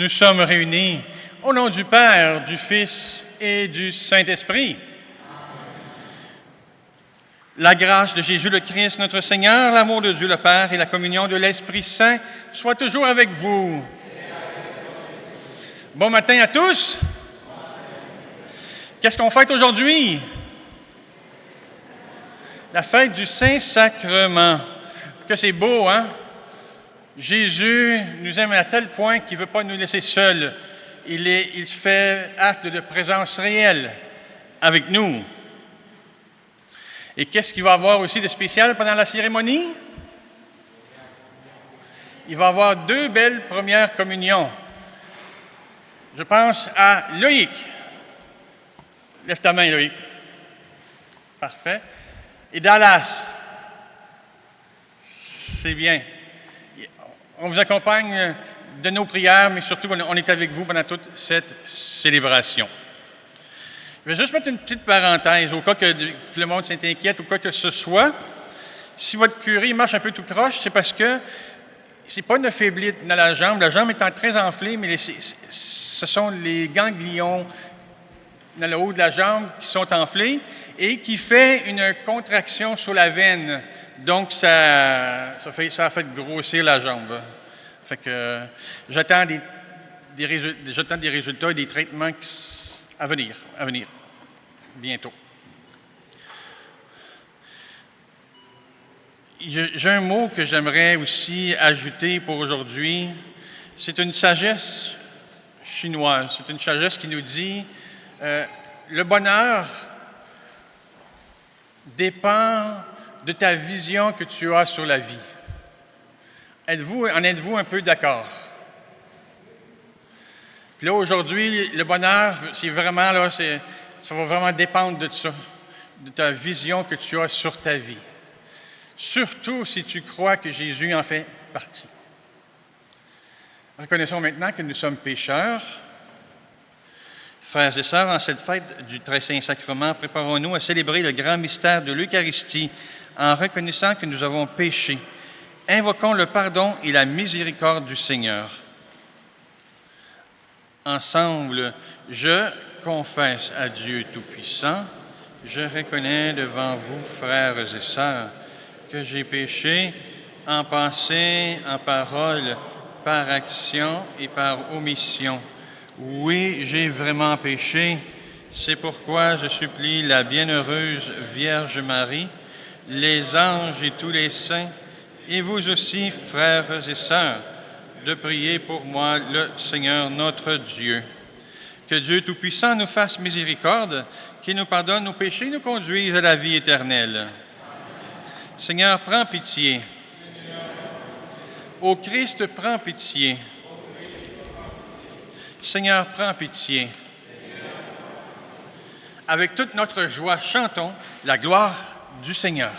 Nous sommes réunis au nom du Père, du Fils et du Saint-Esprit. La grâce de Jésus le Christ, notre Seigneur, l'amour de Dieu le Père et la communion de l'Esprit Saint soient toujours avec vous. Bon matin à tous. Qu'est-ce qu'on fête aujourd'hui? La fête du Saint-Sacrement. Que c'est beau, hein? Jésus nous aime à tel point qu'il ne veut pas nous laisser seuls. Il fait acte de présence réelle avec nous. Et qu'est-ce qu'il va y avoir aussi de spécial pendant la cérémonie? Il va y avoir 2 belles premières communions. Je pense à Loïc. Lève ta main, Loïc. Parfait. Et Dallas. C'est bien. On vous accompagne de nos prières, mais surtout, on est avec vous pendant toute cette célébration. Je vais juste mettre une petite parenthèse, au cas que le monde s'inquiète, ou quoi que ce soit. Si votre curé marche un peu tout croche, c'est parce que c'est pas une faiblite dans la jambe. La jambe étant très enflée, mais ce sont les ganglions dans le haut de la jambe qui sont enflés et qui fait une contraction sur la veine. Donc, ça a fait grossir la jambe. Fait que j'attends des résultats et des traitements à venir, bientôt. J'ai un mot que j'aimerais aussi ajouter pour aujourd'hui. C'est une sagesse chinoise. C'est une sagesse qui nous dit le bonheur dépend de ta vision que tu as sur la vie. En êtes-vous un peu d'accord? Puis là, aujourd'hui, le bonheur, c'est vraiment, là, ça va vraiment dépendre de ça, de ta vision que tu as sur ta vie. Surtout si tu crois que Jésus en fait partie. Reconnaissons maintenant que nous sommes pécheurs. Frères et sœurs, en cette fête du Très Saint Sacrement, préparons-nous à célébrer le grand mystère de l'Eucharistie en reconnaissant que nous avons péché. Invoquons le pardon et la miséricorde du Seigneur. Ensemble, je confesse à Dieu Tout-Puissant, je reconnais devant vous, frères et sœurs, que j'ai péché en pensée, en parole, par action et par omission. Oui, j'ai vraiment péché. C'est pourquoi je supplie la bienheureuse Vierge Marie, les anges et tous les saints, et vous aussi, frères et sœurs, de prier pour moi le Seigneur notre Dieu. Que Dieu Tout-Puissant nous fasse miséricorde, qu'il nous pardonne nos péchés et nous conduise à la vie éternelle. Seigneur, prends pitié. Ô Christ, prends pitié. Seigneur, prends pitié. Avec toute notre joie, chantons la gloire du Seigneur.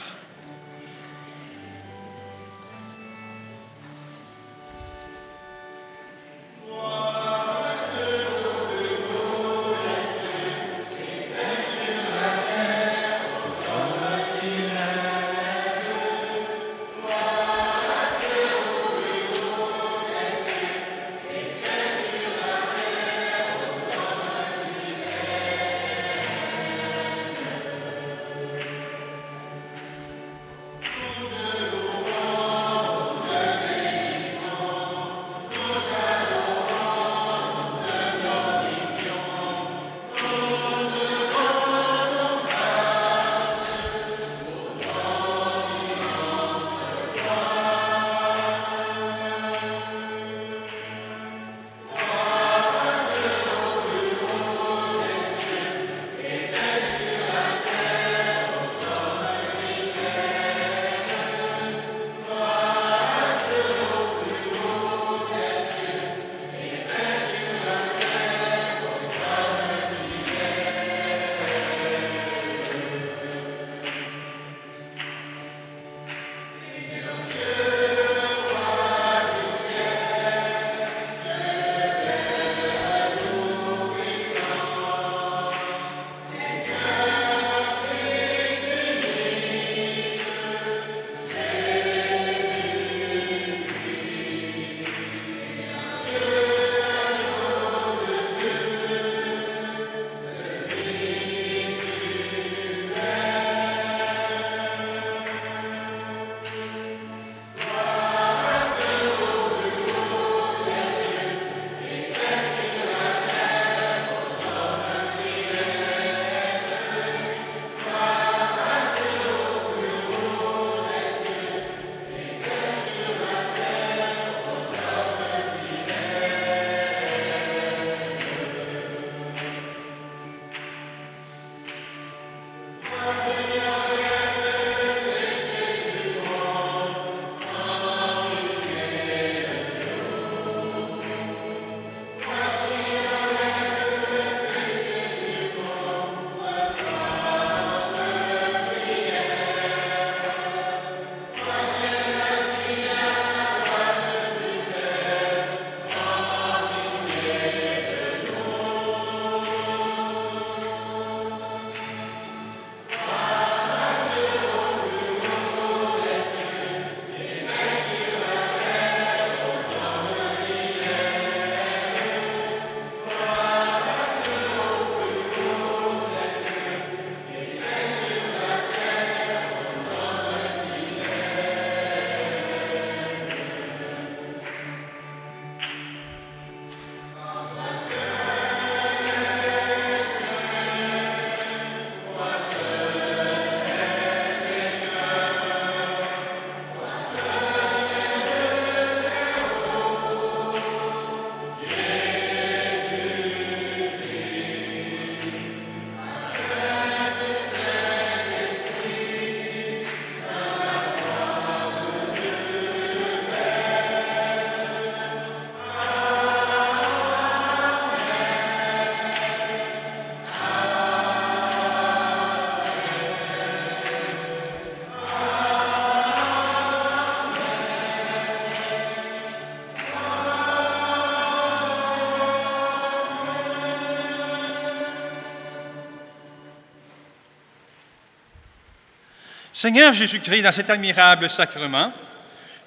Seigneur Jésus-Christ, dans cet admirable sacrement,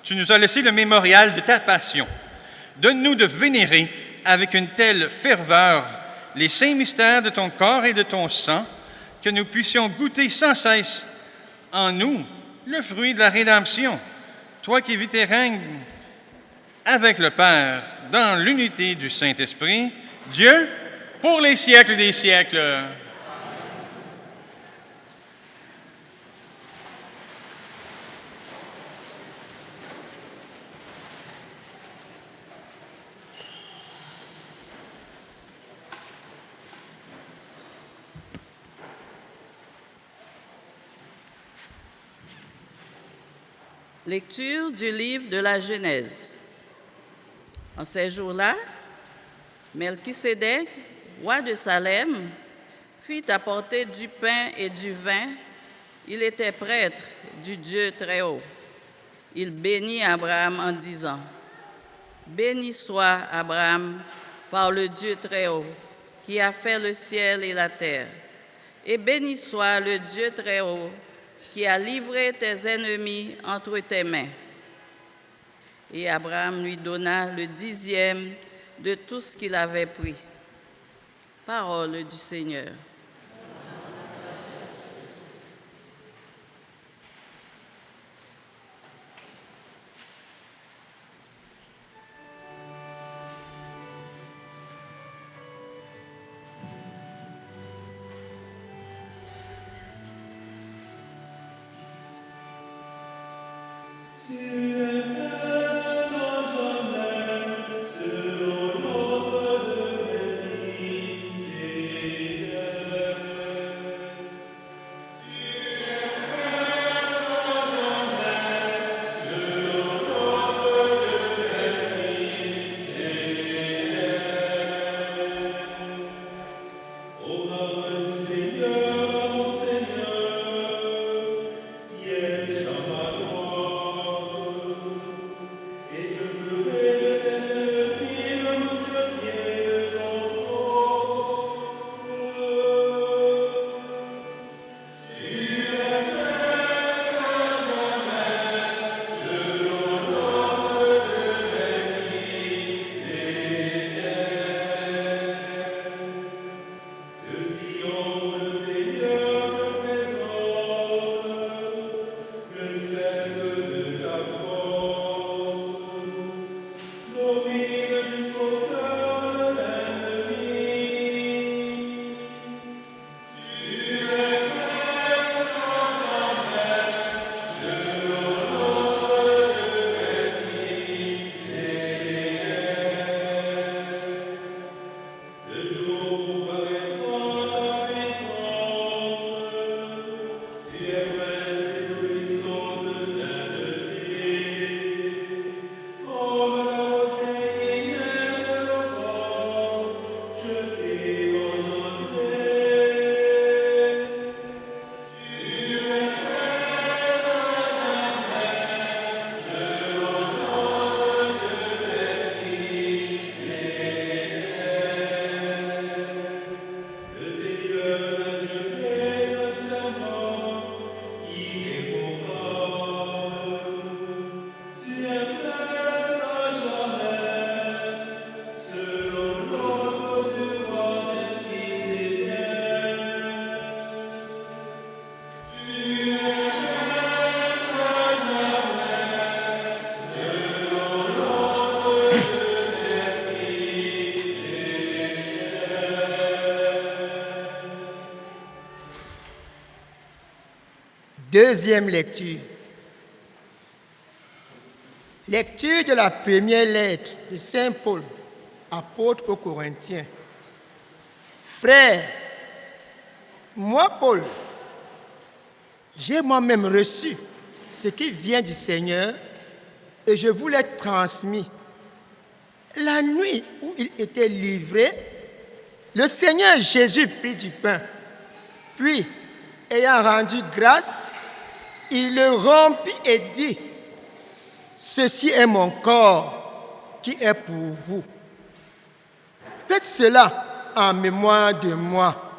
tu nous as laissé le mémorial de ta passion. Donne-nous de vénérer avec une telle ferveur les saints mystères de ton corps et de ton sang, que nous puissions goûter sans cesse en nous le fruit de la rédemption. Toi qui vis et règnes avec le Père dans l'unité du Saint-Esprit, Dieu, pour les siècles des siècles. Lecture du livre de la Genèse. En ces jours-là, Melchisédek, roi de Salem, fit apporter du pain et du vin. Il était prêtre du Dieu Très-Haut. Il bénit Abraham en disant: « Béni soit Abraham par le Dieu Très-Haut, qui a fait le ciel et la terre. Et béni soit le Dieu Très-Haut, qui a livré tes ennemis entre tes mains. » Et Abraham lui donna le 10e de tout ce qu'il avait pris. Parole du Seigneur. Deuxième lecture. Lecture de la première lettre de Saint Paul, apôtre aux Corinthiens. Frères, moi, Paul, j'ai moi-même reçu ce qui vient du Seigneur et je vous l'ai transmis. La nuit où il était livré, le Seigneur Jésus prit du pain, puis, ayant rendu grâce, il le rompit et dit: « Ceci est mon corps qui est pour vous. Faites cela en mémoire de moi. »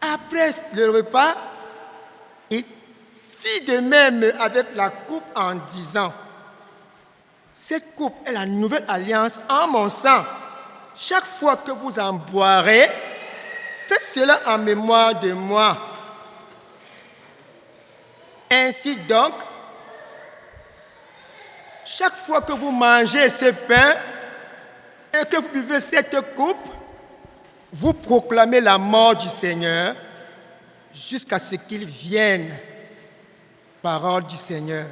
Après le repas, il fit de même avec la coupe en disant, cette coupe est la nouvelle alliance en mon sang. Chaque fois que vous en boirez, faites cela en mémoire de moi. Ainsi donc, chaque fois que vous mangez ce pain et que vous buvez cette coupe, vous proclamez la mort du Seigneur jusqu'à ce qu'il vienne. Parole du Seigneur.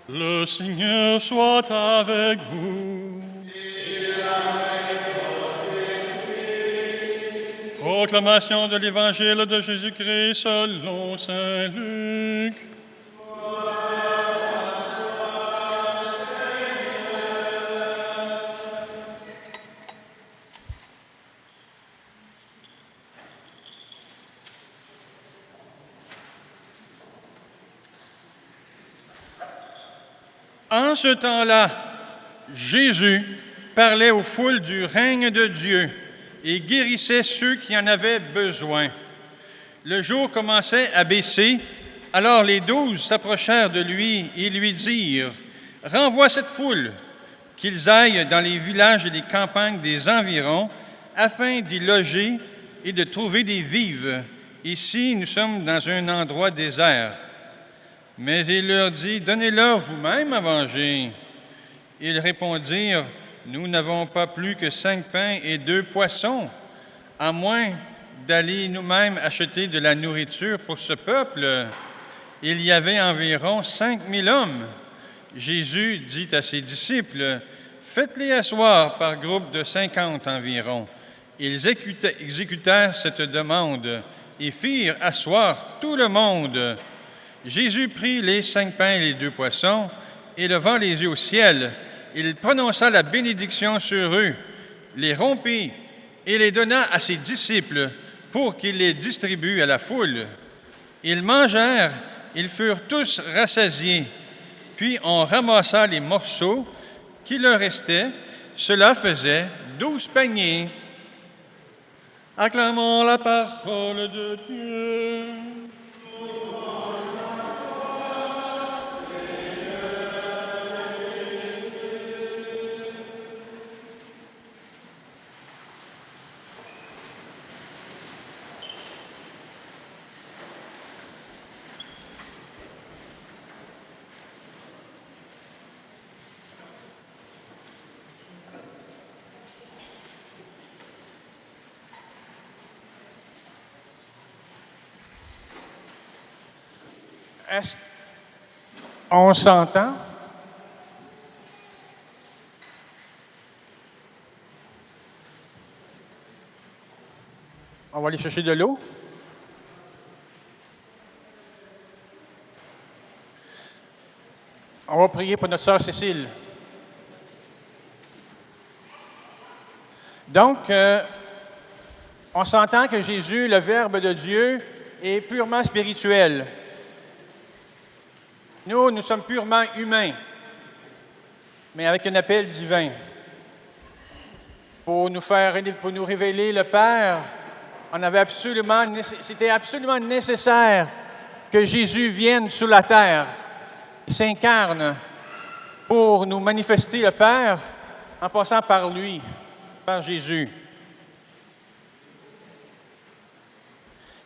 Le Seigneur soit avec vous. Et avec votre esprit. Proclamation de l'Évangile de Jésus-Christ selon saint Luc. En ce temps-là, Jésus parlait aux foules du règne de Dieu et guérissait ceux qui en avaient besoin. Le jour commençait à baisser, alors les 12 s'approchèrent de lui et lui dirent, « Renvoie cette foule, qu'ils aillent dans les villages et les campagnes des environs, afin d'y loger et de trouver des vives. Ici, nous sommes dans un endroit désert. » Mais il leur dit, « Donnez-leur vous-même à manger. » Ils répondirent, « Nous n'avons pas plus que 5 pains et 2 poissons, à moins d'aller nous-mêmes acheter de la nourriture pour ce peuple. » Il y avait environ 5000 hommes. Jésus dit à ses disciples, « Faites-les asseoir par groupe de 50 environ. » Ils exécutèrent cette demande et firent asseoir tout le monde. Jésus prit les 5 pains et les 2 poissons, et levant les yeux au ciel, il prononça la bénédiction sur eux, les rompit et les donna à ses disciples pour qu'ils les distribuent à la foule. Ils mangèrent, ils furent tous rassasiés, puis on ramassa les morceaux qui leur restaient. Cela faisait 12 paniers. Acclamons la parole de Dieu. Est-ce qu'on s'entend? On va aller chercher de l'eau. On va prier pour notre sœur Cécile. Donc, on s'entend que Jésus, le Verbe de Dieu, est purement spirituel. Nous sommes purement humains, mais avec un appel divin pour nous révéler le Père c'était absolument nécessaire que Jésus vienne sur la terre, il s'incarne pour nous manifester le Père en passant par lui, par Jésus.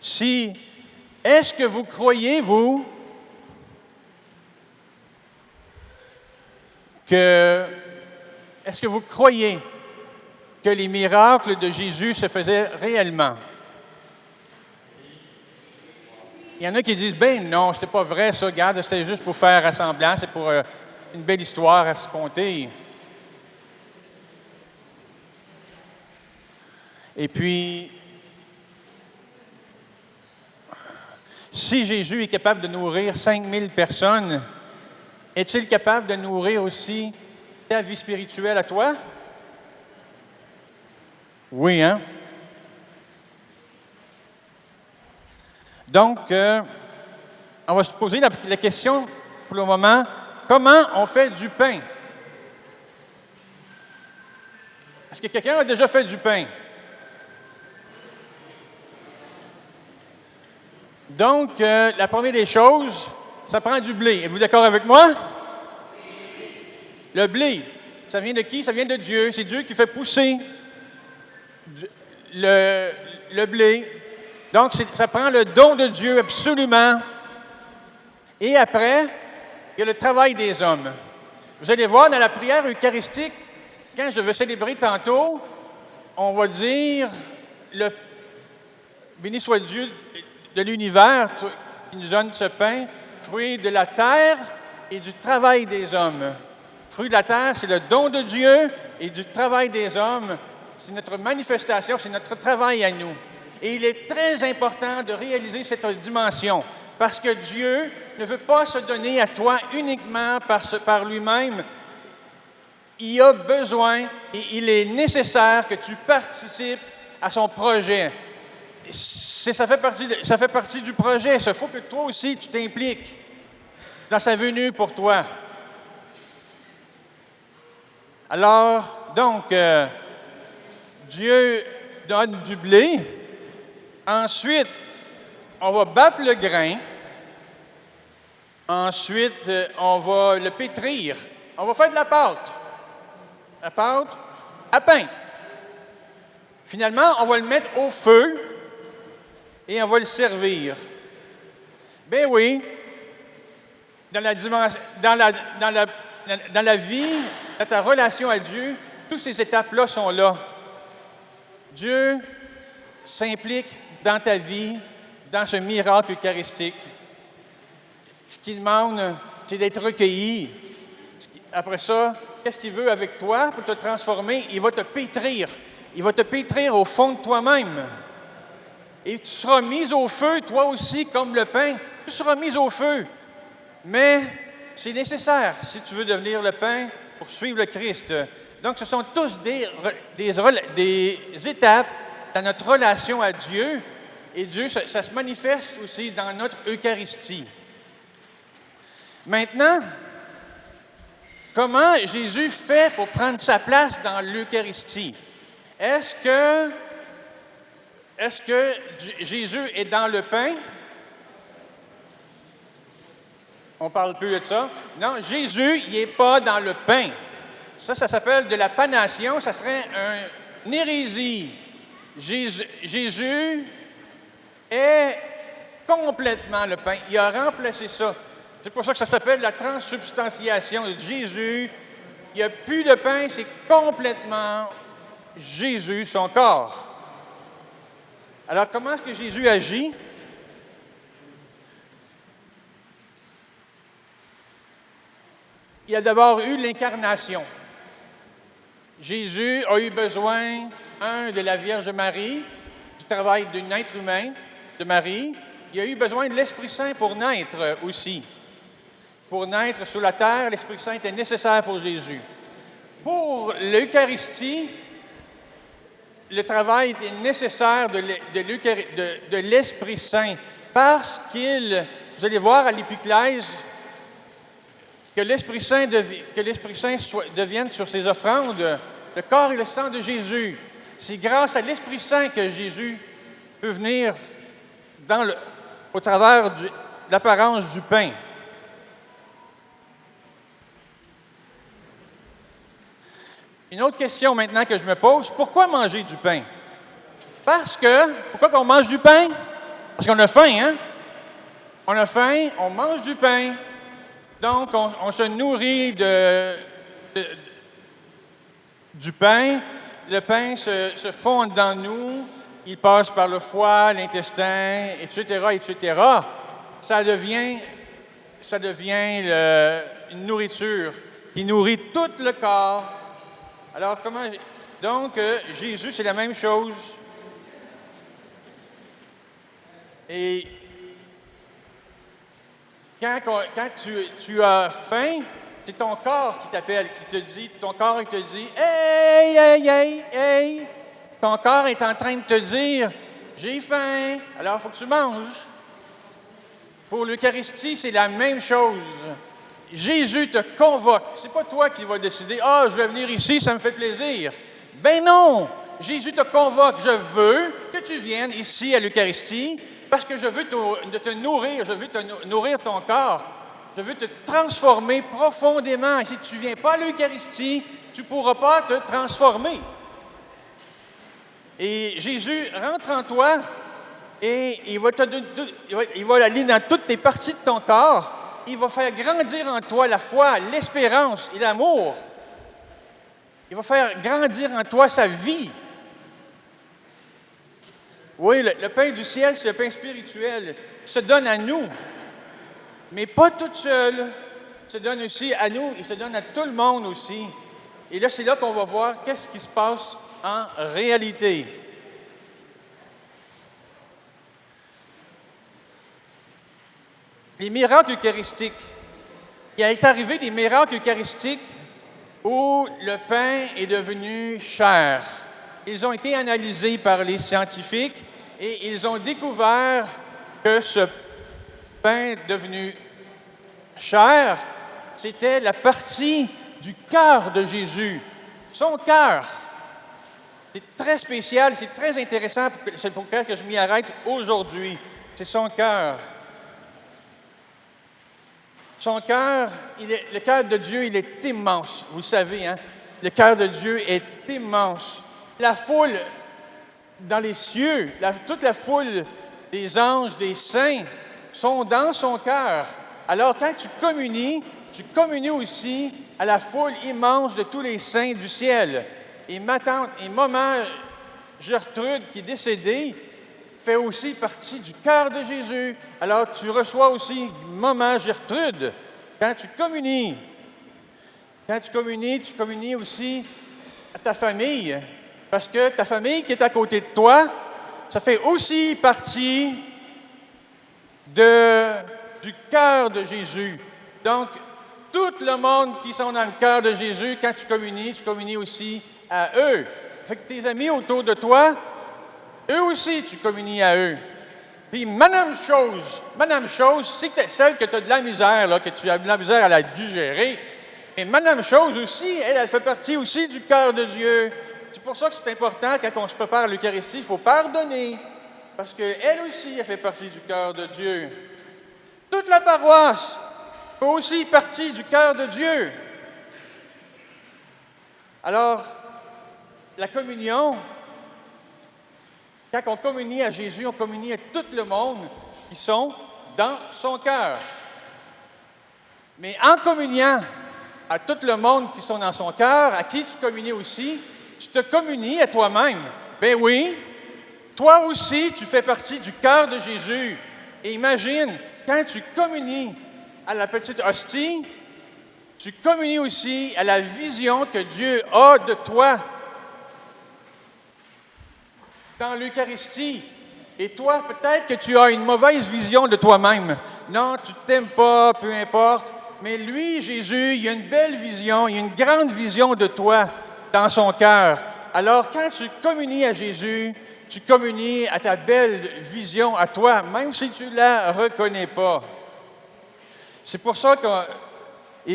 Est-ce que vous croyez, vous, est-ce que vous croyez que les miracles de Jésus se faisaient réellement? Il y en a qui disent, ben non, c'était pas vrai ça, regarde, c'était juste pour faire rassemblant, c'est pour une belle histoire à se conter. Et puis, si Jésus est capable de nourrir 5000 personnes, est-il capable de nourrir aussi ta vie spirituelle à toi? Oui, hein? Donc, on va se poser la question pour le moment, comment on fait du pain? Est-ce que quelqu'un a déjà fait du pain? Donc, la première des choses, ça prend du blé. Êtes-vous d'accord avec moi? Le blé, ça vient de qui? Ça vient de Dieu. C'est Dieu qui fait pousser le blé. Donc, ça prend le don de Dieu, absolument. Et après, il y a le travail des hommes. Vous allez voir, dans la prière eucharistique, quand je veux célébrer tantôt, on va dire, béni soit Dieu de l'univers, qui nous donne ce pain, fruit de la terre et du travail des hommes. Fruit de la terre, c'est le don de Dieu, et du travail des hommes, c'est notre manifestation, c'est notre travail à nous. Et il est très important de réaliser cette dimension, parce que Dieu ne veut pas se donner à toi uniquement par lui-même. Il a besoin et il est nécessaire que tu participes à son projet. Ça fait partie du projet. Il faut que toi aussi, tu t'impliques dans sa venue pour toi. Alors, donc, Dieu donne du blé. Ensuite, on va battre le grain. Ensuite, on va le pétrir. On va faire de la pâte. La pâte à pain. Finalement, on va le mettre au feu et on va le servir. Ben oui, dans la vie, dans ta relation à Dieu, toutes ces étapes-là sont là. Dieu s'implique dans ta vie, dans ce miracle eucharistique. Ce qu'il demande, c'est d'être recueilli. Après ça, qu'est-ce qu'il veut avec toi pour te transformer? Il va te pétrir. Il va te pétrir au fond de toi-même. Et tu seras mis au feu, toi aussi, comme le pain. Tu seras mis au feu. Mais c'est nécessaire si tu veux devenir le pain pour suivre le Christ. Donc, ce sont tous des étapes dans notre relation à Dieu. Et Dieu, ça se manifeste aussi dans notre Eucharistie. Maintenant, comment Jésus fait pour prendre sa place dans l'Eucharistie? Est-ce que Jésus est dans le pain? On ne parle plus de ça. Non, Jésus, il n'est pas dans le pain. Ça s'appelle de la panation. Ça serait une hérésie. Jésus est complètement le pain. Il a remplacé ça. C'est pour ça que ça s'appelle la transsubstantiation de Jésus. Il n'y a plus de pain, c'est complètement Jésus, son corps. Alors, comment est-ce que Jésus agit? Il y a d'abord eu l'incarnation. Jésus a eu besoin, de la Vierge Marie, du travail d'un être humain, de Marie. Il a eu besoin de l'Esprit Saint pour naître aussi. Pour naître sur la terre, l'Esprit Saint était nécessaire pour Jésus. Pour l'Eucharistie, le travail était nécessaire de l'Esprit Saint parce vous allez voir à l'Épiclèse, que l'Esprit Saint devienne sur ses offrandes le corps et le sang de Jésus. C'est grâce à l'Esprit Saint que Jésus peut venir au travers de l'apparence du pain. Une autre question maintenant que je me pose, pourquoi manger du pain? Pourquoi qu'on mange du pain? Parce qu'on a faim, hein? On a faim, on mange du pain, donc on se nourrit du pain. Le pain se fond dans nous, il passe par le foie, l'intestin, etc., etc. Ça devient une nourriture qui nourrit tout le corps. Alors, donc, Jésus, c'est la même chose. Et quand tu as faim, c'est ton corps qui t'appelle, ton corps te dit « Hey, hey, hey, hey! » Ton corps est en train de te dire « J'ai faim, alors il faut que tu manges. » Pour l'Eucharistie, c'est la même chose. Jésus te convoque. C'est pas toi qui vas décider « Ah, je vais venir ici, ça me fait plaisir. » Ben non! Jésus te convoque. Je veux que tu viennes ici à l'Eucharistie parce que je veux te nourrir, je veux te nourrir ton corps. Je veux te transformer profondément. Et si tu ne viens pas à l'Eucharistie, tu ne pourras pas te transformer. Et Jésus rentre en toi et il va aller dans toutes les parties de ton corps. Il va faire grandir en toi la foi, l'espérance et l'amour. Il va faire grandir en toi sa vie. Oui, le pain du ciel, c'est le pain spirituel. Il se donne à nous, mais pas tout seul. Il se donne aussi à nous, il se donne à tout le monde aussi. Et là, c'est là qu'on va voir qu'est-ce qui se passe en réalité. Les miracles eucharistiques. Il est arrivé des miracles eucharistiques où le pain est devenu chair. Ils ont été analysés par les scientifiques et ils ont découvert que ce pain devenu chair, c'était la partie du cœur de Jésus, son cœur. C'est très spécial, c'est très intéressant, c'est pourquoi que je m'y arrête aujourd'hui. C'est son cœur. Son cœur, le cœur de Dieu, il est immense. Vous savez, hein? Le cœur de Dieu est immense. La foule dans les cieux, toute la foule des anges, des saints, sont dans son cœur. Alors, quand tu communies aussi à la foule immense de tous les saints du ciel. Et ma tante et maman Gertrude, qui est décédée, fait aussi partie du cœur de Jésus. Alors, tu reçois aussi maman Gertrude quand tu communies. Quand tu communies aussi à ta famille. Parce que ta famille qui est à côté de toi, ça fait aussi partie du cœur de Jésus. Donc, tout le monde qui sont dans le cœur de Jésus, quand tu communies aussi à eux. Fait que tes amis autour de toi, eux aussi, tu communies à eux. Puis, Madame Chose, c'est celle que tu as de la misère, là, que tu as de la misère à la digérer. Et Madame Chose aussi, elle fait partie aussi du cœur de Dieu. C'est pour ça que c'est important, quand on se prépare à l'Eucharistie, il faut pardonner. Parce qu'elle aussi, elle fait partie du cœur de Dieu. Toute la paroisse fait aussi partie du cœur de Dieu. Alors, la communion, quand on communie à Jésus, on communie à tout le monde qui sont dans son cœur. Mais en communiant à tout le monde qui sont dans son cœur, à qui tu communies aussi, tu te communies à toi-même. Ben oui, toi aussi, tu fais partie du cœur de Jésus. Et imagine, quand tu communies à la petite hostie, tu communies aussi à la vision que Dieu a de toi dans l'Eucharistie. Et toi, peut-être que tu as une mauvaise vision de toi-même. Non, tu ne t'aimes pas, peu importe. Mais lui, Jésus, il a une belle vision, il a une grande vision de toi dans son cœur. Alors, quand tu communies à Jésus, tu communies à ta belle vision à toi, même si tu ne la reconnais pas. C'est pour ça que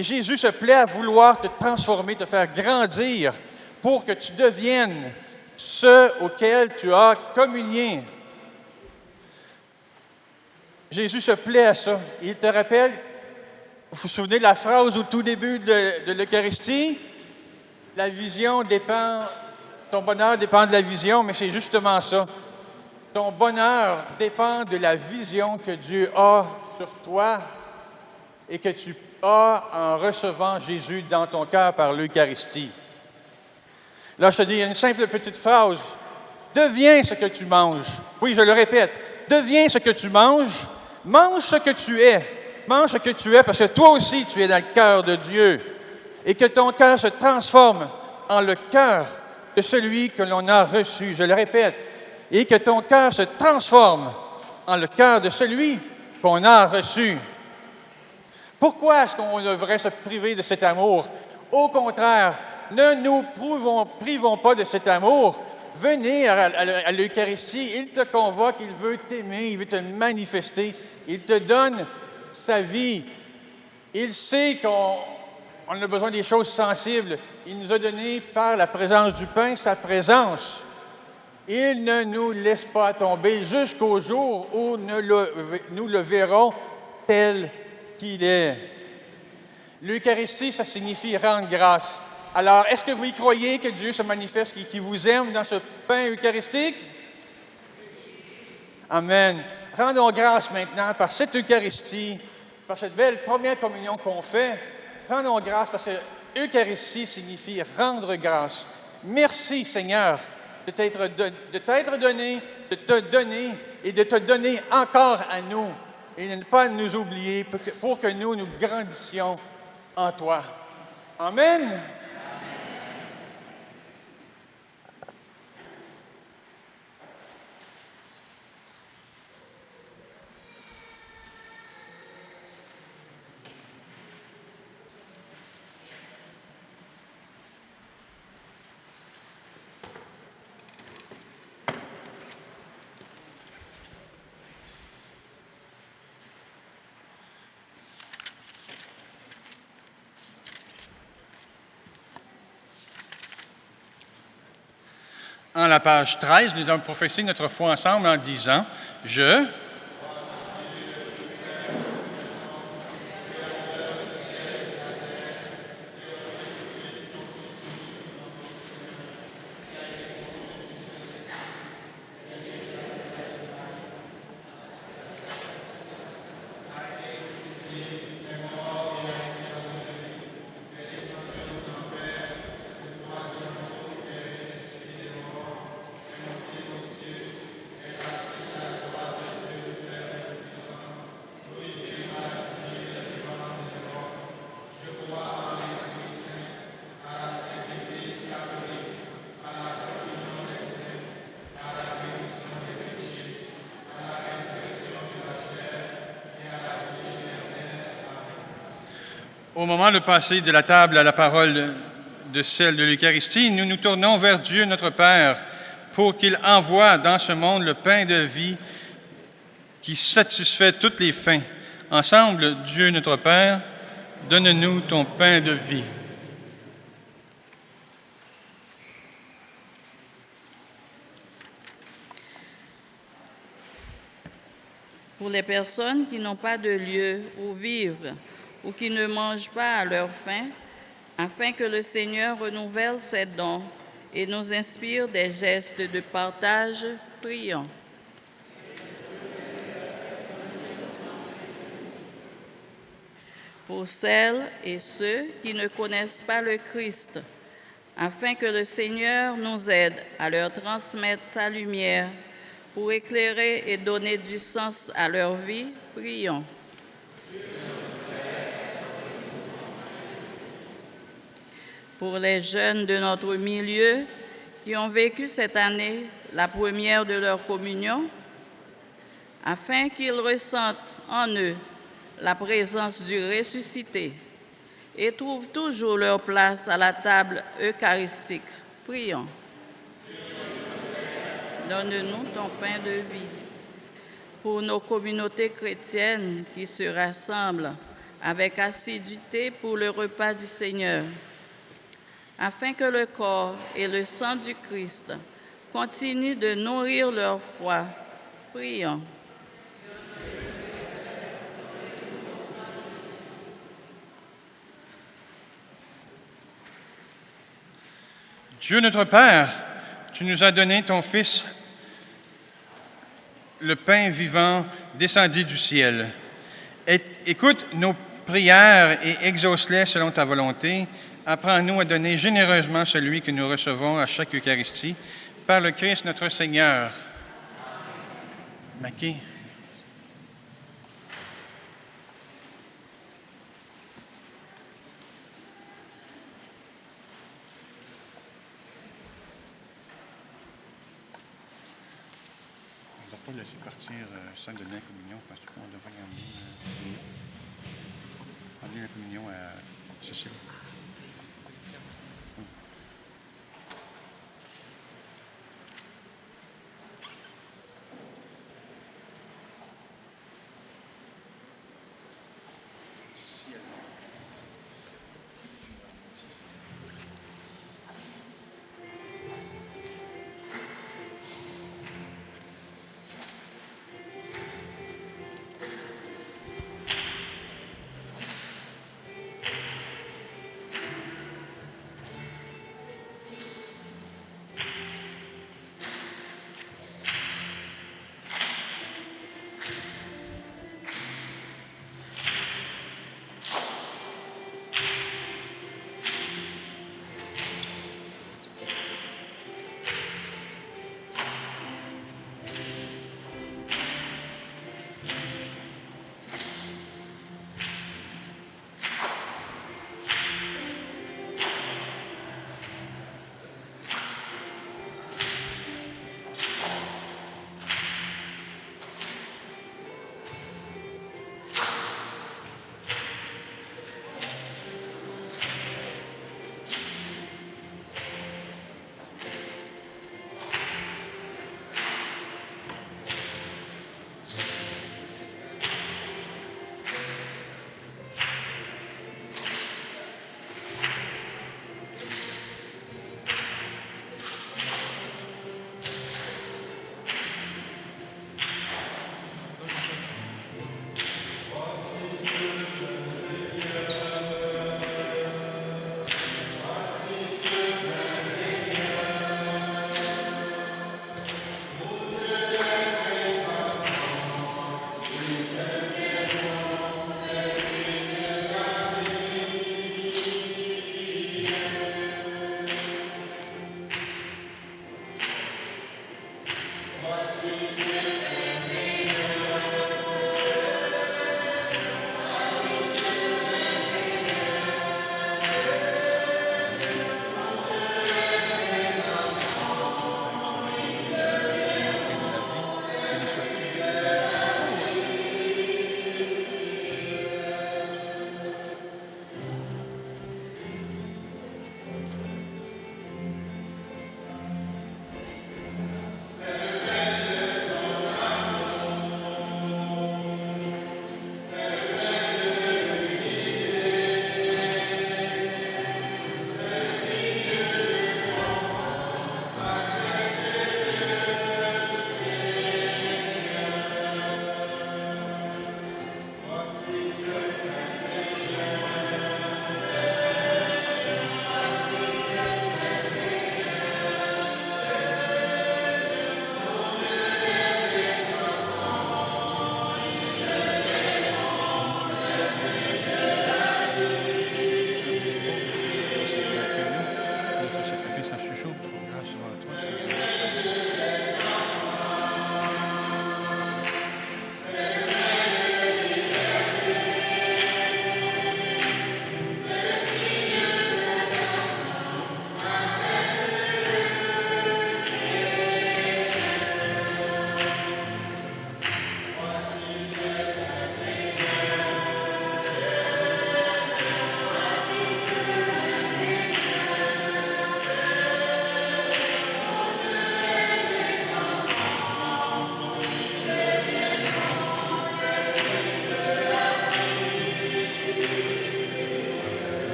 Jésus se plaît à vouloir te transformer, te faire grandir, pour que tu deviennes ce auquel tu as communié. Jésus se plaît à ça. Il te rappelle, vous vous souvenez de la phrase au tout début de l'Eucharistie? La vision dépend, ton bonheur dépend de la vision, mais c'est justement ça. Ton bonheur dépend de la vision que Dieu a sur toi et que tu as en recevant Jésus dans ton cœur par l'Eucharistie. Là, je te dis une simple petite phrase. Deviens ce que tu manges. Oui, je le répète. Deviens ce que tu manges. Mange ce que tu es. Mange ce que tu es parce que toi aussi, tu es dans le cœur de Dieu. Et que ton cœur se transforme en le cœur de celui que l'on a reçu. Je le répète. Et que ton cœur se transforme en le cœur de celui qu'on a reçu. Pourquoi est-ce qu'on devrait se priver de cet amour? Au contraire, ne nous privons pas de cet amour. Venez à l'Eucharistie, il te convoque, il veut t'aimer, il veut te manifester, il te donne sa vie. Il sait qu'on a besoin des choses sensibles. Il nous a donné par la présence du pain sa présence. Il ne nous laisse pas tomber jusqu'au jour où nous le verrons tel qu'il est. L'Eucharistie, ça signifie rendre grâce. Alors, est-ce que vous y croyez que Dieu se manifeste, qu'il vous aime dans ce pain eucharistique? Amen. Rendons grâce maintenant par cette Eucharistie, par cette belle première communion qu'on fait. Rendons grâce parce que Eucharistie signifie rendre grâce. Merci, Seigneur, de t'être donné, de te donner et de te donner encore à nous et de ne pas nous oublier pour que nous grandissions en toi. Amen. En la page 13, nous allons professer notre foi ensemble en disant « Je » Au moment de passer de la table à la parole de celle de l'Eucharistie, nous nous tournons vers Dieu notre Père pour qu'il envoie dans ce monde le pain de vie qui satisfait toutes les fins. Ensemble, Dieu notre Père, donne-nous ton pain de vie. Pour les personnes qui n'ont pas de lieu où vivre ou qui ne mangent pas à leur faim, afin que le Seigneur renouvelle ses dons et nous inspire des gestes de partage, prions. Pour celles et ceux qui ne connaissent pas le Christ, afin que le Seigneur nous aide à leur transmettre sa lumière pour éclairer et donner du sens à leur vie, prions. Pour les jeunes de notre milieu qui ont vécu cette année la première de leur communion, afin qu'ils ressentent en eux la présence du ressuscité et trouvent toujours leur place à la table eucharistique. Prions. Donne-nous ton pain de vie. Pour nos communautés chrétiennes qui se rassemblent avec assiduité pour le repas du Seigneur, afin que le corps et le sang du Christ continuent de nourrir leur foi. Prions. Dieu notre Père, tu nous as donné ton Fils, le pain vivant descendu du ciel. Écoute nos prières et exauce-les selon ta volonté. Apprends-nous à donner généreusement celui que nous recevons à chaque Eucharistie, par le Christ notre Seigneur. Maquet. On ne va pas laisser partir sans donner la communion parce qu'on devrait emmener la communion à Cécile.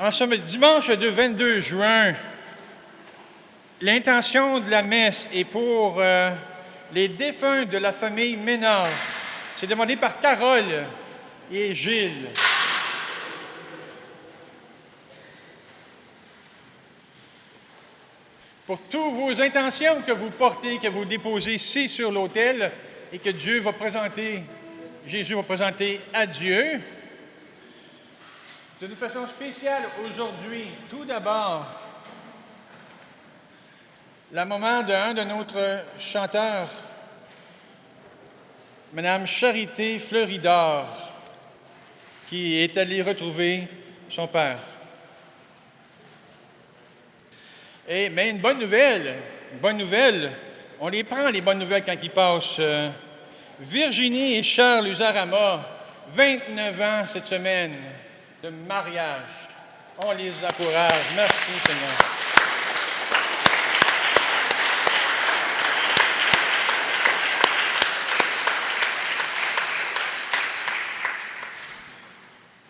En ce dimanche de 22 juin, l'intention de la messe est pour les défunts de la famille Ménard. C'est demandé par Carole et Gilles. Pour toutes vos intentions que vous portez, que vous déposez ici sur l'autel et que Jésus va présenter à Dieu, d'une façon spéciale aujourd'hui, tout d'abord, la maman d'un de notre chanteurs, Mme Charité Fleuridor, qui est allée retrouver son père. Mais une bonne nouvelle, on les prend les bonnes nouvelles quand ils passent. Virginie et Charles Uzarama, 29 ans cette semaine de mariage. On les encourage. Merci Seigneur.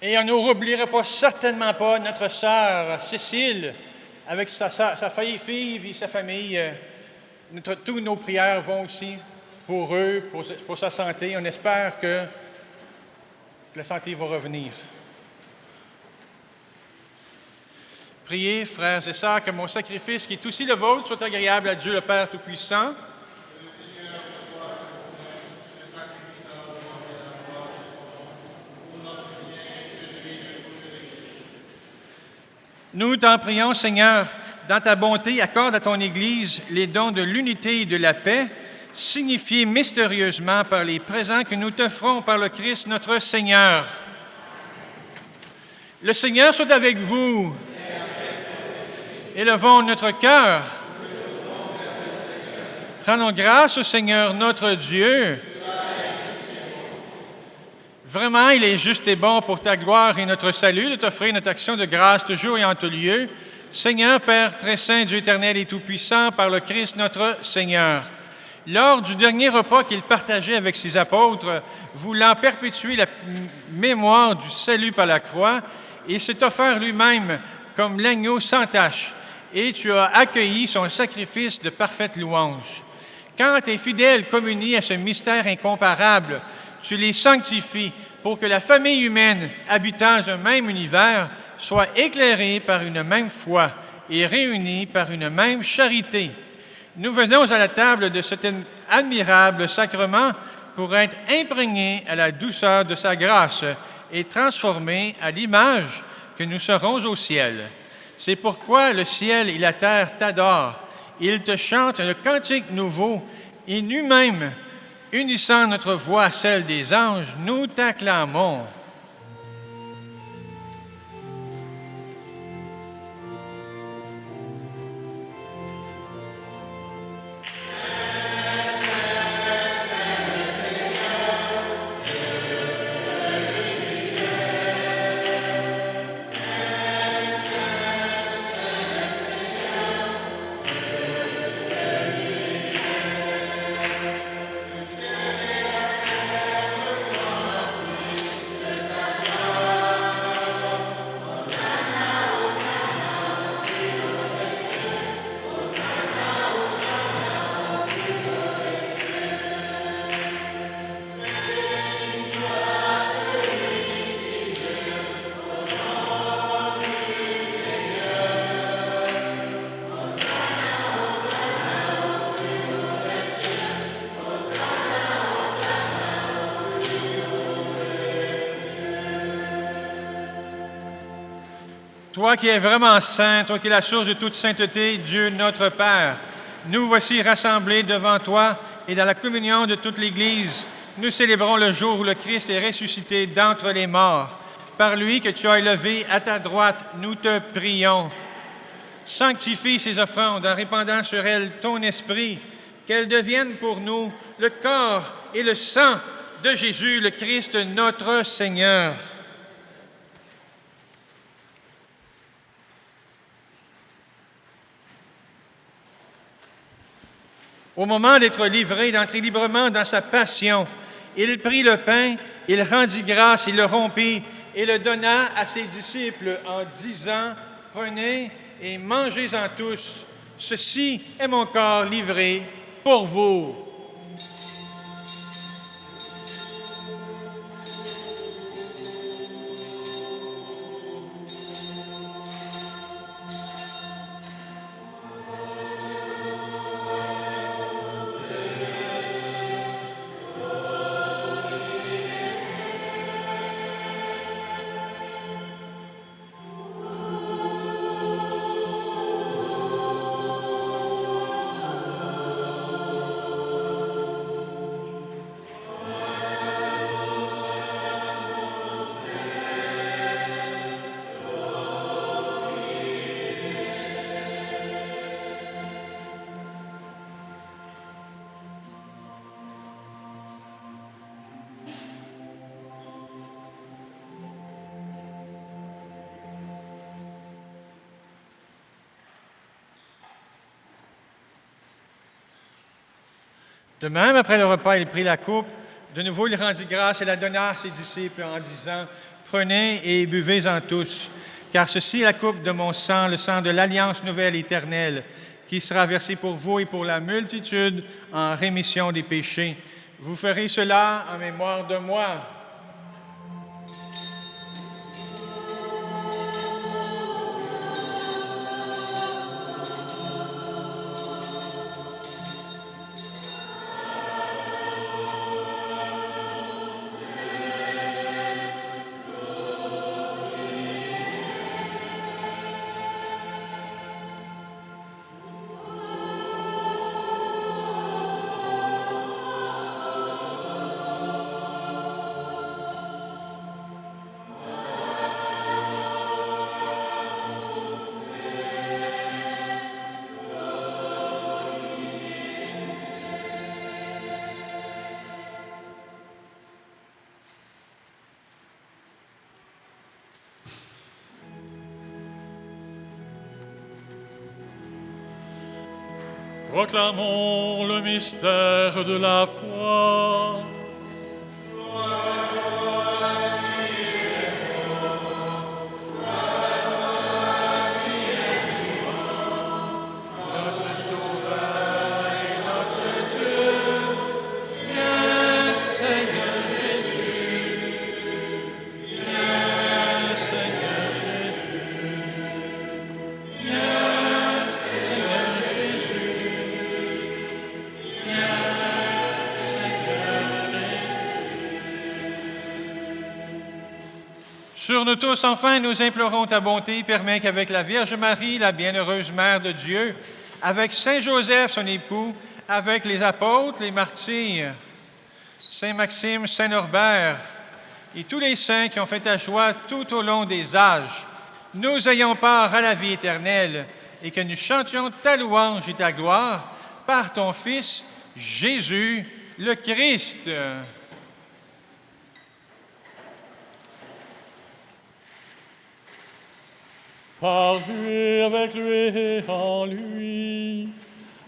Et on n'oubliera certainement pas notre sœur Cécile, avec sa fille et sa famille. Toutes nos prières vont aussi pour eux, pour sa santé. On espère que la santé va revenir. Priez, frères et sœurs, que mon sacrifice, qui est aussi le vôtre, soit agréable à Dieu le Père Tout-Puissant. Nous t'en prions, Seigneur, dans ta bonté, accorde à ton Église les dons de l'unité et de la paix, signifiés mystérieusement par les présents que nous t'offrons par le Christ notre Seigneur. Le Seigneur soit avec vous. Élevons notre cœur. Rendons grâce au Seigneur notre Dieu. Vraiment, il est juste et bon pour ta gloire et notre salut de t'offrir notre action de grâce toujours et en tout lieu. Seigneur, Père très saint, Dieu éternel et tout-puissant, par le Christ notre Seigneur. Lors du dernier repas qu'il partageait avec ses apôtres, voulant perpétuer la mémoire du salut par la croix, il s'est offert lui-même comme l'agneau sans tache, et tu as accueilli son sacrifice de parfaite louange. Quand tes fidèles communient à ce mystère incomparable, tu les sanctifies pour que la famille humaine habitant un même univers soit éclairée par une même foi et réunie par une même charité. Nous venons à la table de cet admirable sacrement pour être imprégnés à la douceur de sa grâce et transformés à l'image que nous serons au ciel. C'est pourquoi le ciel et la terre t'adorent. Ils te chantent le cantique nouveau et nous-mêmes, unissant notre voix à celle des anges, nous t'acclamons. Toi qui es vraiment saint, toi qui es la source de toute sainteté, Dieu notre Père, nous voici rassemblés devant toi et dans la communion de toute l'Église. Nous célébrons le jour où le Christ est ressuscité d'entre les morts. Par lui que tu as élevé à ta droite, nous te prions. Sanctifie ces offrandes en répandant sur elles ton esprit, qu'elles deviennent pour nous le corps et le sang de Jésus, le Christ, notre Seigneur. Au moment d'être livré, d'entrer librement dans sa passion, il prit le pain, il rendit grâce, il le rompit et le donna à ses disciples en disant, « Prenez et mangez-en tous. Ceci est mon corps livré pour vous. » De même, après le repas, il prit la coupe. De nouveau, il rendit grâce et la donna à ses disciples en disant, « Prenez et buvez-en tous, car ceci est la coupe de mon sang, le sang de l'alliance nouvelle éternelle, qui sera versé pour vous et pour la multitude en rémission des péchés. Vous ferez cela en mémoire de moi. » Proclamons le mystère de la foi. Sur nous tous, enfin, nous implorons ta bonté. Permets qu'avec la Vierge Marie, la bienheureuse Mère de Dieu, avec Saint Joseph, son époux, avec les apôtres, les martyrs, Saint Maxime, Saint Norbert et tous les saints qui ont fait ta joie tout au long des âges, nous ayons part à la vie éternelle et que nous chantions ta louange et ta gloire par ton Fils, Jésus le Christ. Par lui, avec lui et en lui.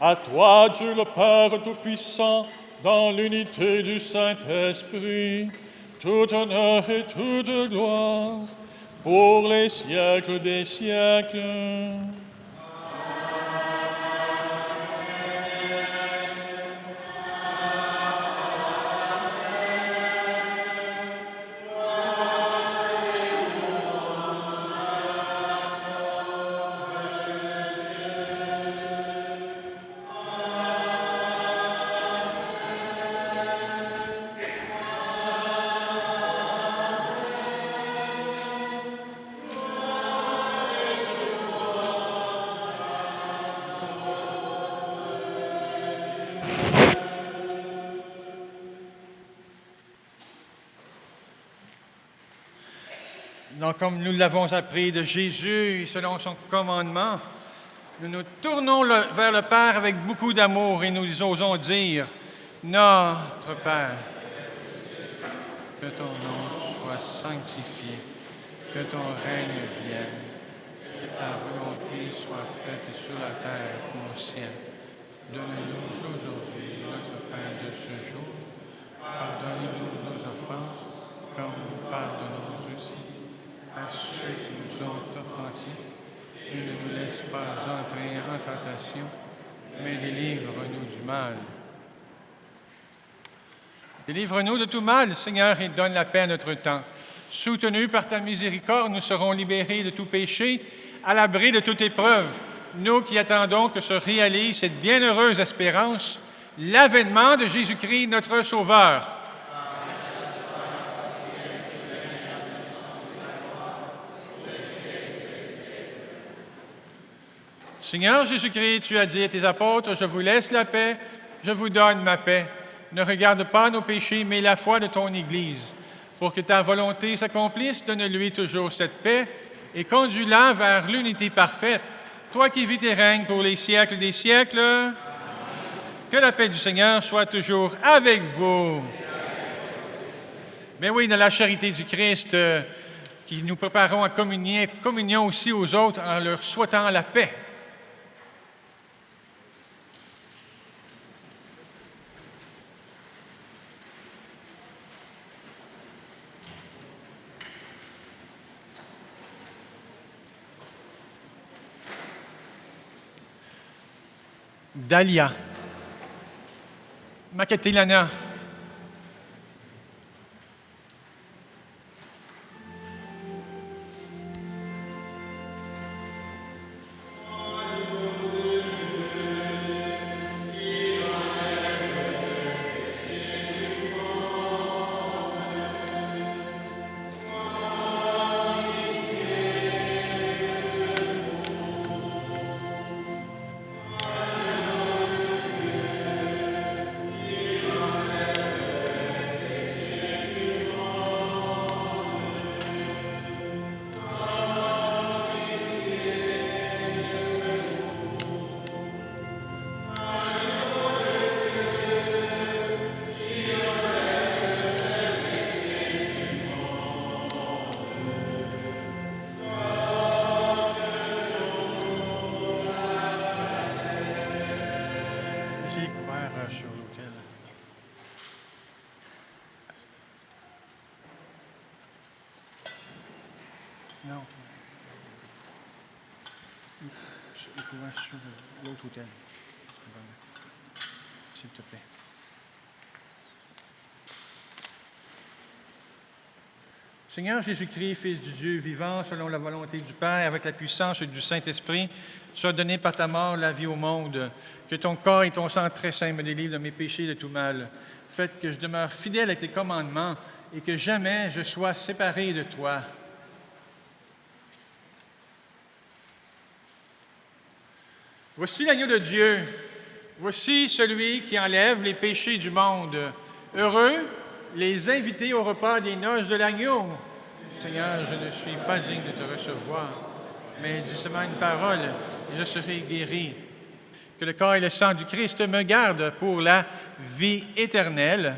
À toi, Dieu le Père Tout-Puissant, dans l'unité du Saint-Esprit, tout honneur et toute gloire, pour les siècles des siècles. Donc, comme nous l'avons appris de Jésus, selon son commandement, nous nous tournons vers le Père avec beaucoup d'amour et nous osons dire, « Notre Père, que ton nom soit sanctifié, que ton règne vienne, que ta volonté soit faite sur la terre comme au ciel. Donne-nous aujourd'hui notre pain de ce jour. Pardonne-nous nos offenses, comme nous pardonnons aussi mais délivre-nous du mal. Délivre-nous de tout mal, Seigneur, et donne la paix à notre temps. Soutenus par ta miséricorde, nous serons libérés de tout péché, à l'abri de toute épreuve. Nous qui attendons que se réalise cette bienheureuse espérance, l'avènement de Jésus-Christ, notre Sauveur. Seigneur Jésus-Christ, tu as dit à tes apôtres, « Je vous laisse la paix, je vous donne ma paix. Ne regarde pas nos péchés, mais la foi de ton Église. Pour que ta volonté s'accomplisse, donne-lui toujours cette paix et conduis-la vers l'unité parfaite. Toi qui vis et règnes pour les siècles des siècles, Amen. Que la paix du Seigneur soit toujours avec vous. Mais oui, dans la charité du Christ, qui nous préparons à communion aussi aux autres en leur souhaitant la paix. Dalia, Makatilana, sur l'autel. Non. Les couverts sur l'autre autel. S'il te plaît. Seigneur Jésus-Christ, Fils du Dieu vivant, selon la volonté du Père, avec la puissance du Saint-Esprit, tu as donné par ta mort la vie au monde. Que ton corps et ton sang très saint me délivrent de mes péchés et de tout mal. Faites que je demeure fidèle à tes commandements et que jamais je sois séparé de toi. Voici l'agneau de Dieu. Voici celui qui enlève les péchés du monde. Heureux les invités au repas des noces de l'agneau. Seigneur, je ne suis pas digne de te recevoir, mais dis seulement une parole et je serai guéri. Que le corps et le sang du Christ me gardent pour la vie éternelle.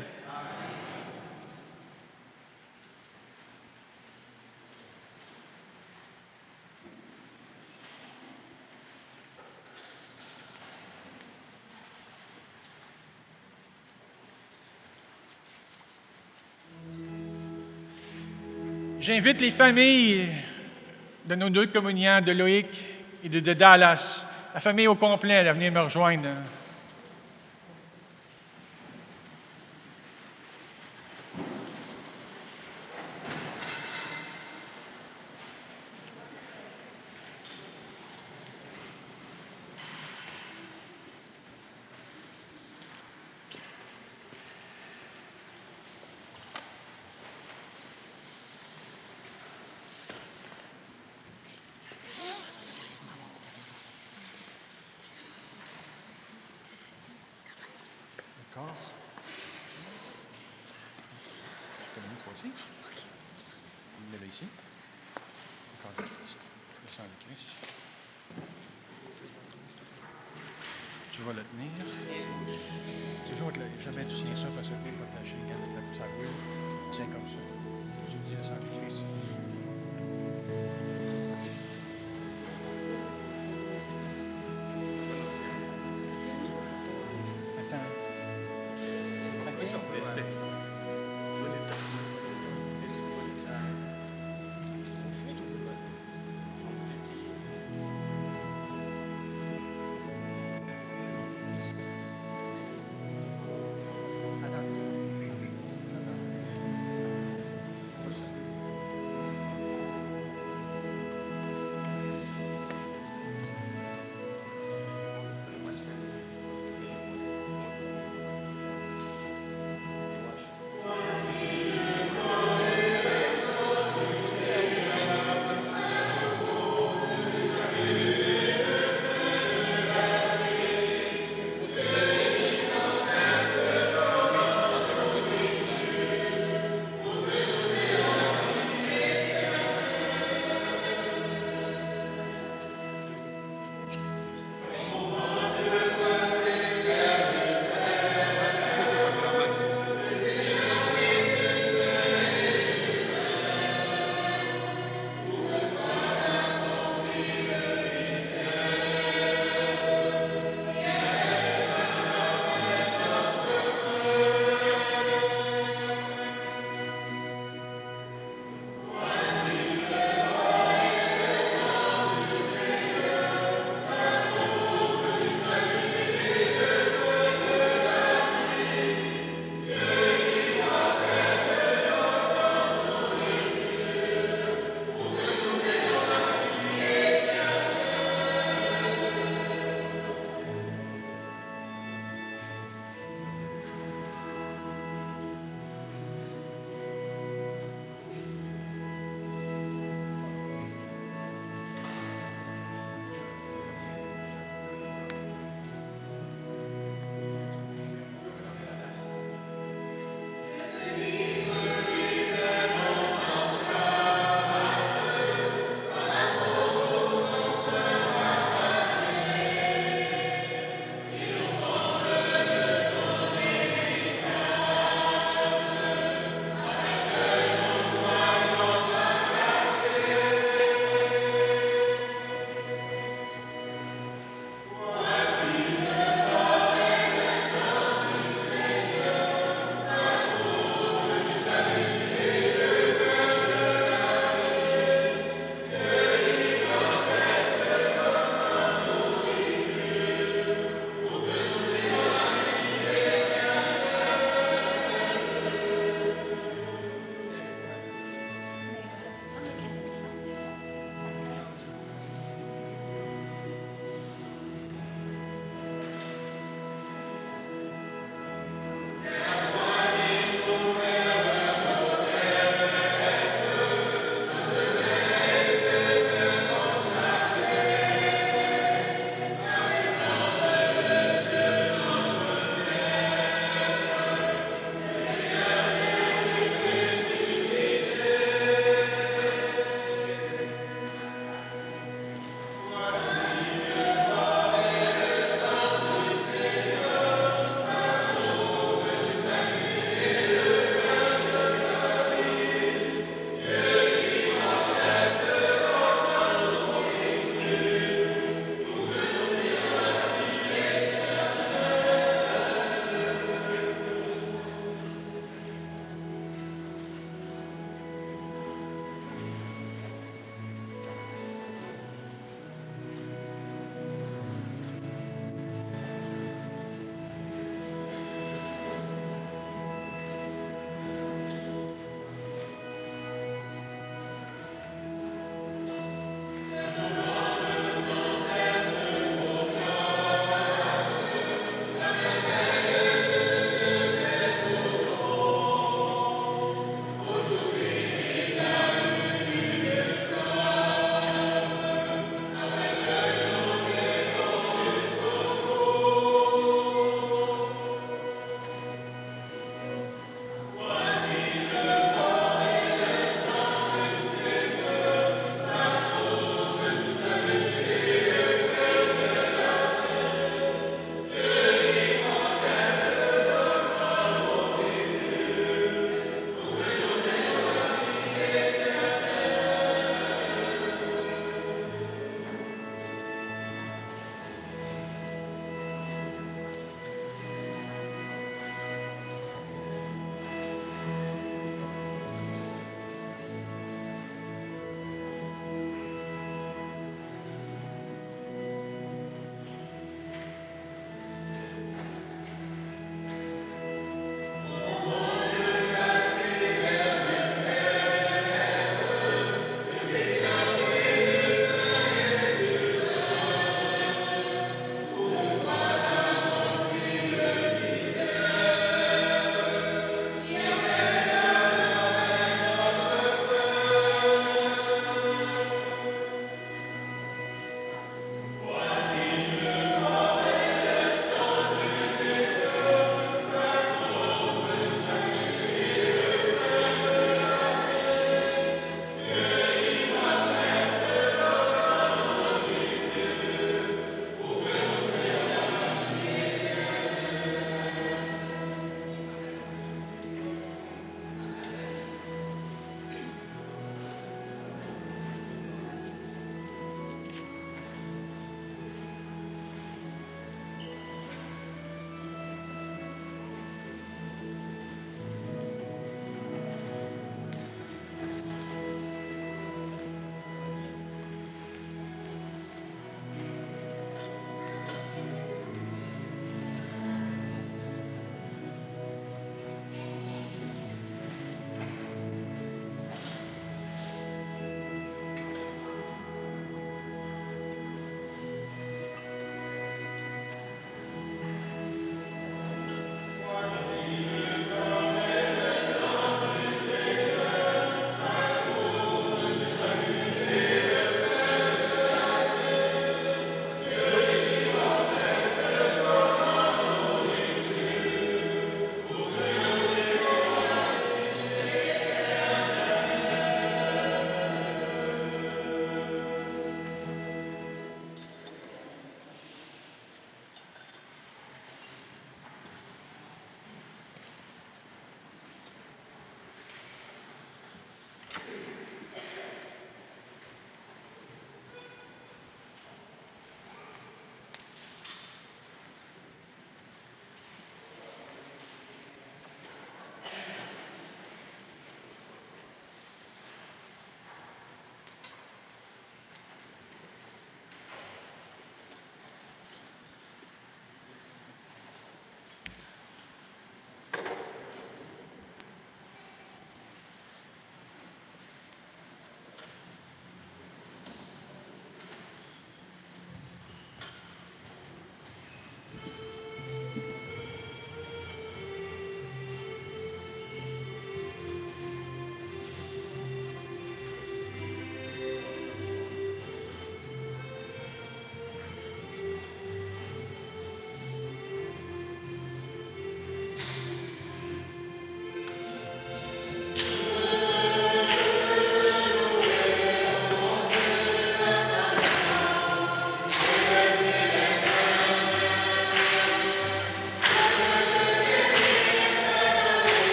J'invite les familles de nos deux communiants, de Loïc et de Dallas, la famille au complet, à venir me rejoindre. D'accord. Je te le mets toi aussi. Mets-le ici. Encore le Christ. Le sang du Christ. Tu vas le tenir. Toujours avec jamais tu tiens ça parce que tu peux pas tâcher quand ça brûle. Tiens comme ça. Tu dis le sang du Christ.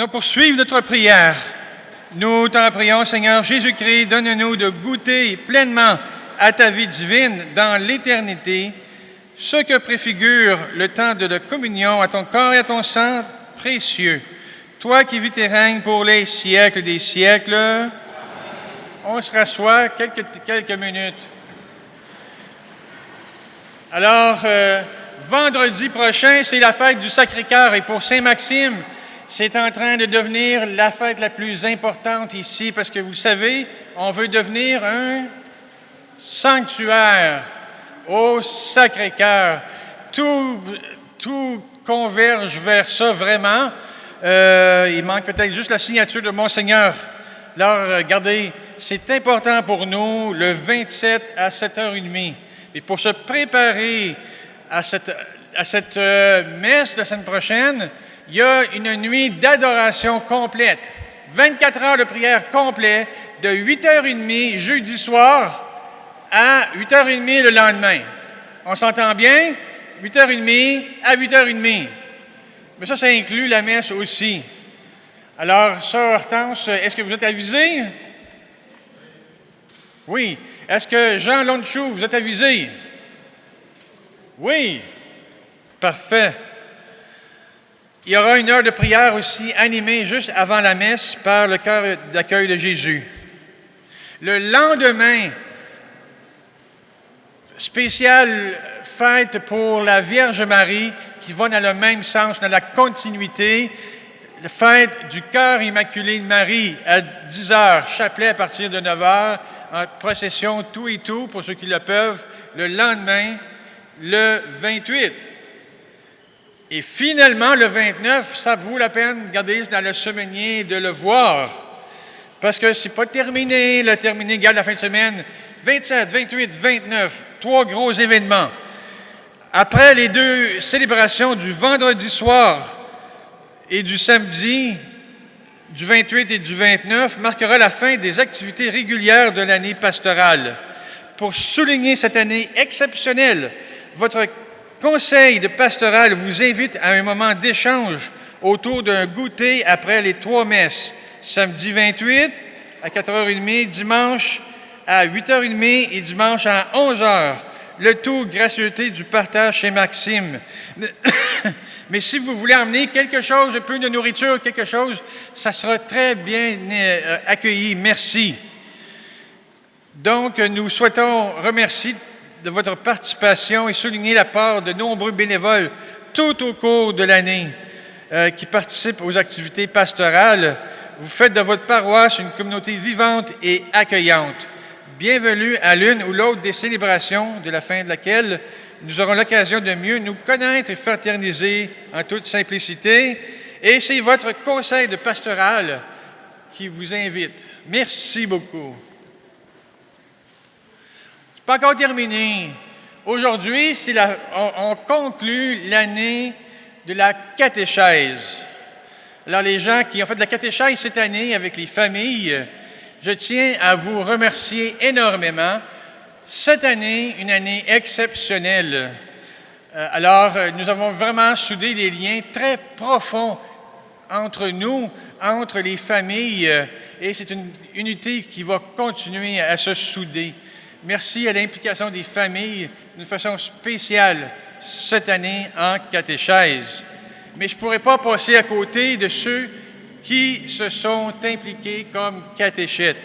allons poursuivre notre prière. Nous t'en prions, Seigneur Jésus-Christ, donne-nous de goûter pleinement à ta vie divine dans l'éternité, ce que préfigure le temps de la communion à ton corps et à ton sang précieux. Toi qui vis et règnes pour les siècles des siècles. Amen. On se rassoit quelques minutes. Alors, vendredi prochain, c'est la fête du Sacré-Cœur et pour Saint-Maxime, c'est en train de devenir la fête la plus importante ici parce que vous le savez, on veut devenir un sanctuaire au Sacré-Cœur. Tout converge vers ça vraiment. Il manque peut-être juste la signature de Monseigneur. Alors, regardez, c'est important pour nous le 27 à 7h30. Et pour se préparer à cette messe de la semaine prochaine, il y a une nuit d'adoration complète. 24 heures de prière complète de 8h30 jeudi soir à 8h30 le lendemain. On s'entend bien? 8h30 à 8h30. Mais ça inclut la messe aussi. Alors, sœur Hortense, est-ce que vous êtes avisé? Oui. Est-ce que Jean Lonchou, vous êtes avisé? Oui. Parfait. Il y aura une heure de prière aussi animée juste avant la messe par le cœur d'accueil de Jésus. Le lendemain, spéciale fête pour la Vierge Marie qui va dans le même sens, dans la continuité. La fête du cœur immaculé de Marie à 10h, chapelet à partir de 9h, en procession tout et tout pour ceux qui le peuvent, le lendemain, le 28. Et finalement, le 29, ça vaut la peine, regardez, dans le semainier, de le voir. Parce que c'est pas terminé, regarde la fin de semaine. 27, 28, 29, 3 gros événements. Après les 2 célébrations du vendredi soir et du samedi, du 28 et du 29, marquera la fin des activités régulières de l'année pastorale. Pour souligner cette année exceptionnelle, votre conseil de pastoral vous invite à un moment d'échange autour d'un goûter après les 3 messes. Samedi 28 à 4h30, dimanche à 8h30 et dimanche à 11h. Le tout gratuité du partage chez Maxime. Mais si vous voulez emmener quelque chose, un peu de nourriture, quelque chose, ça sera très bien accueilli. Merci. Donc, nous souhaitons remercier de votre participation et souligner la part de nombreux bénévoles tout au cours de l'année qui participent aux activités pastorales. Vous faites de votre paroisse une communauté vivante et accueillante. Bienvenue à l'une ou l'autre des célébrations de la fin de laquelle nous aurons l'occasion de mieux nous connaître et fraterniser en toute simplicité. Et c'est votre conseil de pastoral qui vous invite. Merci beaucoup. C'est pas encore terminé. Aujourd'hui, on conclut l'année de la catéchèse. Alors, les gens qui ont fait de la catéchèse cette année avec les familles, je tiens à vous remercier énormément. Cette année, une année exceptionnelle. Alors, nous avons vraiment soudé des liens très profonds entre nous, entre les familles, et c'est une unité qui va continuer à se souder. Merci à l'implication des familles d'une façon spéciale cette année en catéchèse. Mais je ne pourrais pas passer à côté de ceux qui se sont impliqués comme catéchètes.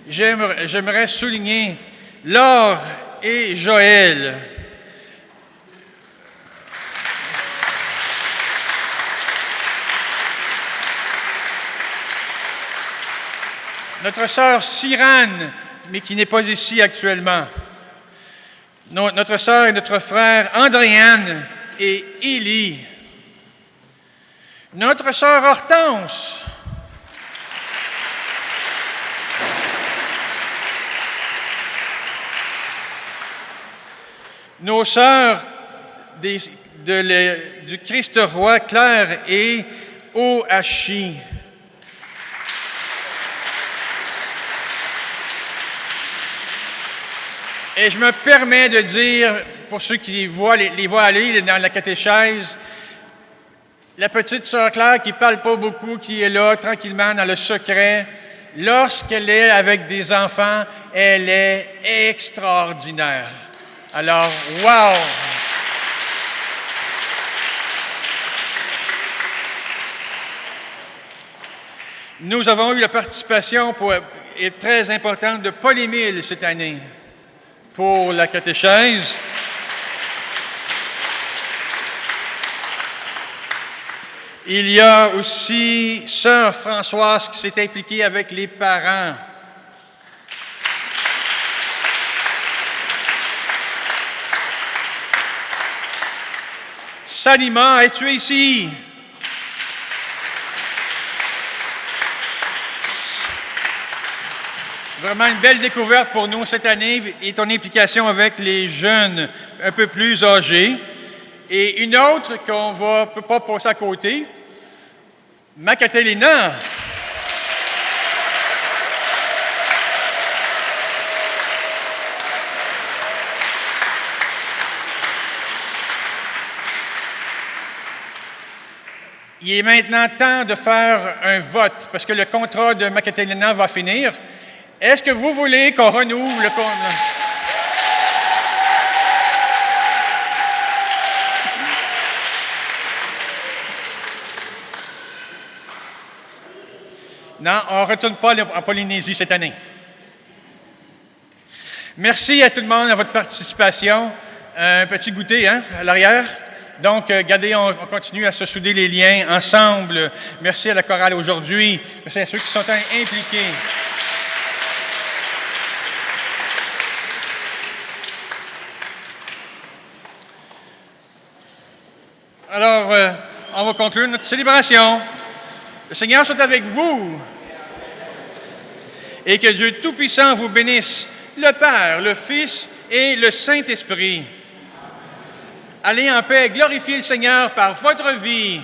J'aimerais souligner Laure et Joël. Notre sœur Cyrane, mais qui n'est pas ici actuellement. Notre sœur et notre frère Andréane et Élie. Notre sœur Hortense. Nos sœurs du Christ roi Claire et Ohachi. Et je me permets de dire, pour ceux qui les voient aller dans la catéchèse, La petite sœur Claire qui ne parle pas beaucoup, qui est là tranquillement dans le secret, lorsqu'elle est avec des enfants, elle est extraordinaire. Alors, wow! Nous avons eu la participation très importante de Paul-Émile cette année pour la catéchèse. Il y a aussi Sœur Françoise qui s'est impliquée avec les parents. Salima, es-tu ici? Vraiment une belle découverte pour nous cette année et ton implication avec les jeunes un peu plus âgés. Et une autre qu'on ne peut pas passer à côté, Macatalina. Il est maintenant temps de faire un vote parce que le contrat de Macatalina va finir. Est-ce que vous voulez qu'on renouvelle le contrat? Non, on ne retourne pas en Polynésie cette année. Merci à tout le monde de votre participation. Un petit goûter à l'arrière. Donc, regardez, on continue à se souder les liens ensemble. Merci à la chorale aujourd'hui. Merci à ceux qui sont impliqués. Alors, on va conclure notre célébration. Le Seigneur soit avec vous et que Dieu Tout-Puissant vous bénisse, le Père, le Fils et le Saint-Esprit. Allez en paix, glorifiez le Seigneur par votre vie.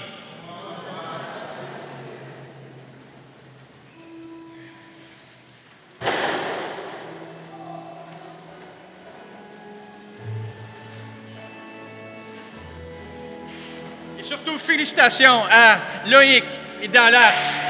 Et surtout, félicitations à Loïc et Dallas.